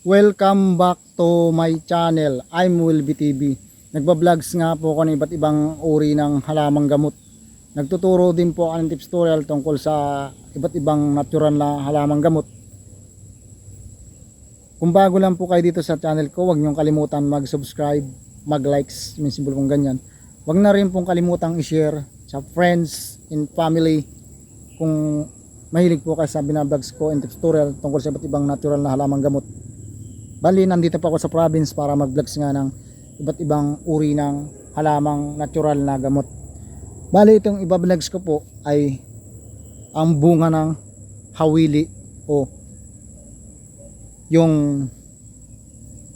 Welcome back to my channel. I'm Wilby TV. Nagba-vlogs nga po ako ng iba't ibang uri ng halamang gamot. Nagtuturo din po ako ng tips tutorial tungkol sa iba't ibang natural na halamang gamot. Kung bago lang po kayo dito sa channel ko, huwag niyong kalimutan mag-subscribe, mag-likes, may simbol kong ganyan. Huwag na rin pong kalimutang i-share sa friends and family kung mahilig po kayo sa binablogs ko and tips tutorial tungkol sa iba't ibang natural na halamang gamot. Bali, nandito pa ako sa province para mag-vlogs nga ng iba't ibang uri ng halamang natural na gamot. Bali, itong iba-vlogs ko po ay ang bunga ng hawili o yung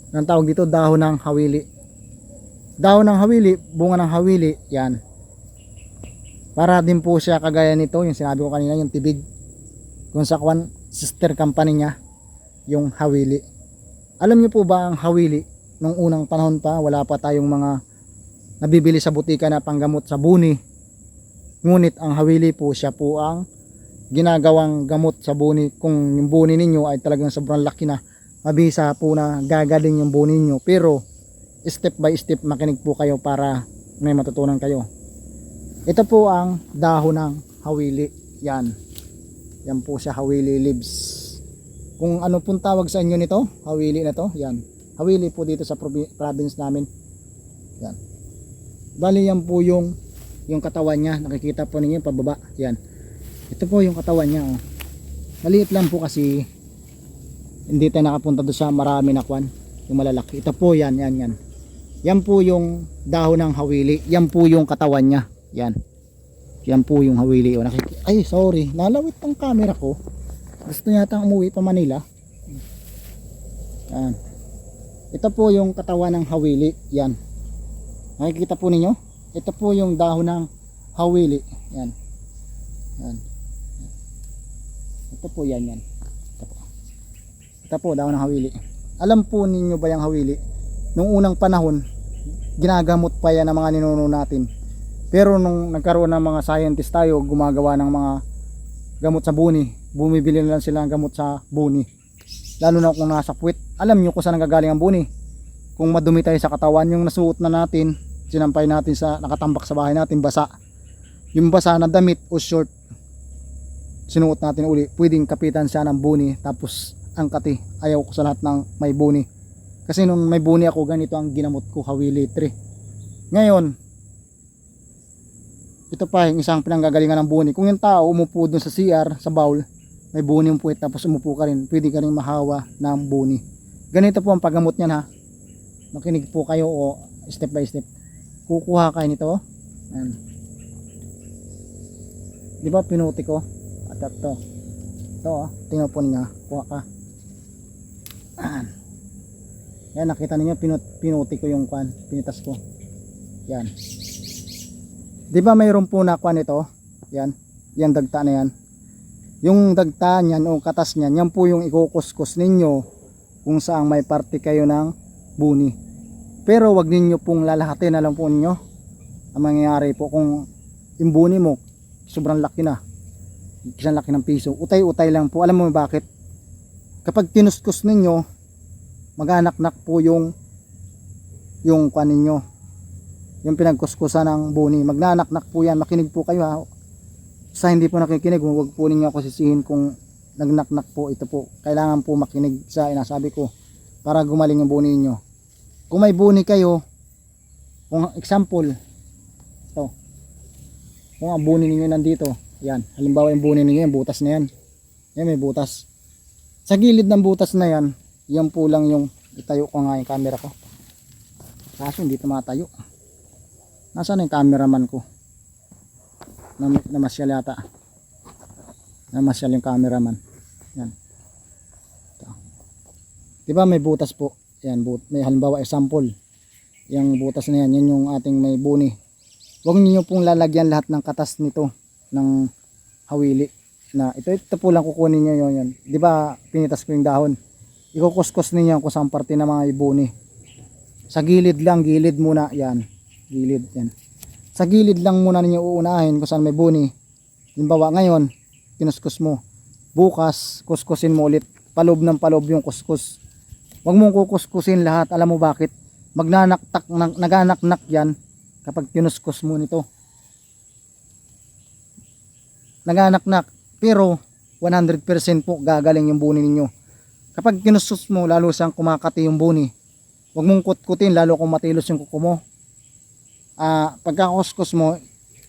ang tawag dito, dahon ng hawili. Dahon ng hawili, bunga ng hawili, yan. Para din po siya kagaya nito, yung sinabi ko kanina, yung tibig. Kung sa sister company niya, yung hawili. Alam niyo po ba ang hawili, nung unang panahon pa, wala pa tayong mga nabibili sa butika na panggamot sa buni. Ngunit ang hawili po, siya po ang ginagawang gamot sa buni. Kung yung buni ninyo ay talagang sobrang laki na, mabisa po na gagaling yung buni niyo. Pero step by step makinig po kayo para may matutunan kayo. Ito po ang dahon ng hawili. Yan. Yan po siya, hawili leaves. Kung ano pong tawag sa inyo nito, hawili na to, yan. Hawili po dito sa province namin. Yan. Bali, yan po yung katawan niya. Nakikita po ninyo pababa. Yan. Ito po yung katawan niya. Oh. Maliit lang po kasi hindi tayo nakapunta doon sa marami na kwan. Yung malalaki. Ito po yan, yan, yan. Yan po yung dahon ng hawili. Yan po yung katawan niya. Yan. Yan po yung hawili. Oh, ay, sorry. Nalawit ang camera ko. Gusto yata umuwi pa Manila. Yan. Ito po yung katawan ng hawili. Yan. Nakikita po ninyo? Ito po yung dahon ng hawili. Yan. Yan. Ito po yan, yan. Ito po dahon ng hawili. Alam po ninyo ba yung hawili? Nung unang panahon, ginagamot pa yan ng mga ninuno natin. Pero nung nagkaroon ng mga scientist tayo, gumagawa ng mga gamot sa buni, bumibili na lang sila ng gamot sa buni, lalo na kung nasa puwit. Alam nyo kung saan nagagaling ang buni. Kung madumi tayo sa katawan, yung nasuot na natin, sinampay natin sa nakatambak sa bahay natin, basa, yung basa na damit o short, sinuot natin uli, pwedeng kapitan siya ng buni, tapos angkati. Ayaw ko sa lahat ng may buni, kasi nung may buni ako, ganito ang ginamot ko, hawili 3. Ngayon, ito pa yung isang pinanggagalingan ng buni. Kung yung tao umupo dun sa CR, sa bowl, may buni yung puwet, tapos umupo ka rin, pwede ka rin mahawa ng buni. Ganito po ang paggamot niyan, ha. Makinig po kayo o step by step. Kukuha kayo nito. Ayan. Di ba pinuti ko? At ito. Ito, tingnan po niya. Kuha ka. Ayan. Yan, nakita niyo pinuti ko yung kwan. Pinitas ko. Yan. Di ba mayroon po na kwan ito? Yan. Yan dagta na yan. Yung dagta niyan o katas niyan, yan po yung ikukuskus ninyo kung saan may parte kayo ng buni. Pero wag ninyo pong lalahatin, alam po ninyo. Ang mangyayari po kung yung buni mo sobrang laki na, isang laki ng piso, utay-utay lang po. Alam mo bakit? Kapag tinuskus ninyo, mag-anak-nak po yung kwan ninyo, yung pinagkuskusan ng buni, magnanak-nak po yan. Makinig po kayo, ha. Sa hindi po nakikinig, huwag po ninyo ako sisihin kung nagnak-nak po. Ito po, kailangan po makinig sa inasabi ko para gumaling yung buni niyo. Kung may buni kayo, kung example ito, kung ang buni niyo nandito, yan, halimbawa yung buni niyo, yung butas na yan, yan, may butas sa gilid ng butas na yan, yan po lang yung, itayo ko nga yung camera ko, kaso hindi tumatayo. Nasaan yung cameraman ko? Namasyal yata. Namasyal yung cameraman. Yan. Ito. Diba may butas po? Yan, may halimbawa example. Yung butas na yan, yan yung ating may buni. Huwag niyo pong lalagyan lahat ng katas nito ng hawili. Na ito po lang kukunin niyo yon. Diba pinitas ko yung dahon? Ikukuskus niyo kung saan parte ng mga ibuni. Sa gilid lang, gilid muna, yan. Gilid, yan. Sa gilid lang muna ninyo uunahin kung saan may buni. Halimbawa ngayon, kinuskus mo. Bukas, kuskusin mo ulit. Palob ng palob yung kuskus. Huwag mong kukuskusin lahat. Alam mo bakit? Naganak-nak yan kapag kinuskus mo nito. Naganak-nak, pero 100% po gagaling yung buni ninyo. Kapag kinuskus mo, lalo siyang kumakati yung buni. Huwag mong kutkutin, lalo kung matilos yung kuko mo. Pagka kuskus mo,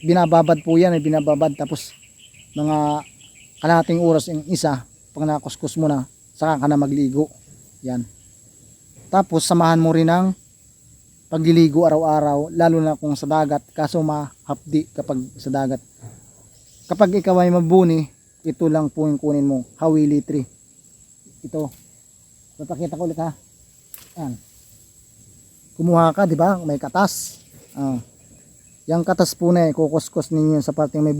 binababad po yan, binababad. Tapos mga kalahating oras yung isa, pag nakuskus mo na, saka ka na magligo. Yan. Tapos samahan mo rin ng pagliligo araw-araw, lalo na kung sa dagat, kaso mahapdi kapag sa dagat. Kapag ikaw ay mabuni, ito lang po yung kunin mo, hawili tree. Ito. Papakita ko ulit ha. Yan. Kumuha ka, di ba? May katas. Yang katas po na kukuskus ninyo sa parteng may